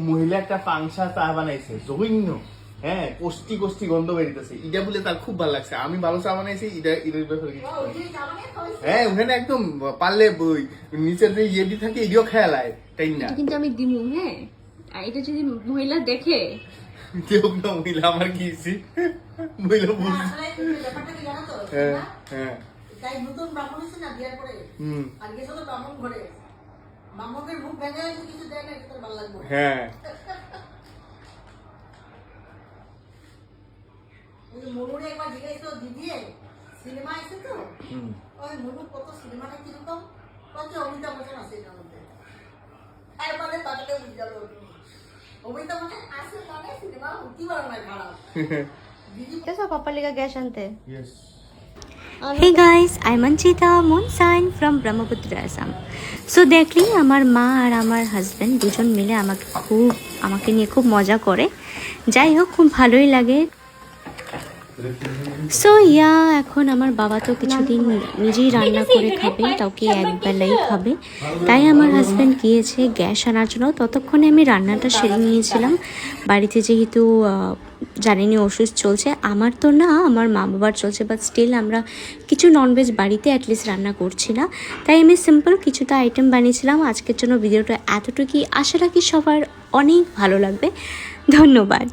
মহিলা একটা পাংশা চা বানাইছে জঘন্য, হ্যাঁ কষ্টি কষ্টি গন্ধ বেরিতেছে, এটা বলে তার খুব ভালো লাগছে। আমি ভালো চা বানাইছি, এটা এর ব্যাপারে কিছু হ্যাঁ ওখানে একদম পারলে নিচের যে ইয়েটি থাকে এটিও খেয়ালায় তাই না, কিন্তু আমি দিমু। হ্যাঁ, আর এটা যদি মহিলা দেখে কেউ না মহিলা আমার কি মহিলা বুঝছে। হ্যাঁ হ্যাঁ তাই নতুন ব্রাহ্মণ হচ্ছে না বিয়ার পরে, আর গেছে তো ব্রাহ্মণ ঘরে, ব্রাহ্মণের মুখ ভেঙে গেছে, কিছু দেয় না, এটা ভালো লাগবে। হ্যাঁ ওই মনুরে একবার জিজ্ঞাসা দিদি সিনেমা আছে তো, ওই মনু কত সিনেমাটা কিরকম, কত অমিতাভ বচ্চন আছে এটার মধ্যে, তারপরে তাকে বুঝে যাবে অমিতাভ বচ্চন আছে মানে সিনেমা হতে পারে না খারাপ। कैसा पापा लेगा गैस आनते। Yes Hey guys, I'm Anchita Moonsign from Brahmaputra Assam. So দেখলি আমার মা আর আমার হাজব্যান্ড দুজন মিলে আমাকে নিয়ে খুব মজা করে, যাই হোক খুব ভালোই লাগে। সো এখন আমার বাবা তো কিছুদিন নিজেই রান্না করে খাবে, তাও কি একবেলাই খাবে, তাই আমার হাজব্যান্ড গিয়েছে গ্যাস আনার জন্য। ততক্ষণে আমি রান্নাটা সেরে নিয়েছিলাম, বাড়িতে যেহেতু জানিনি ওষুধ চলছে, আমার তো না আমার মা বাবার চলছে, বাট স্টিল আমরা কিছু ননভেজ বাড়িতে অ্যাটলিস্ট রান্না করছি না, তাই আমি সিম্পল কিছুটা আইটেম বানিয়েছিলাম। আজকের জন্য ভিডিওটা এতটুকুই, আশা রাখি সবার অনেক ভালো লাগবে। ধন্যবাদ।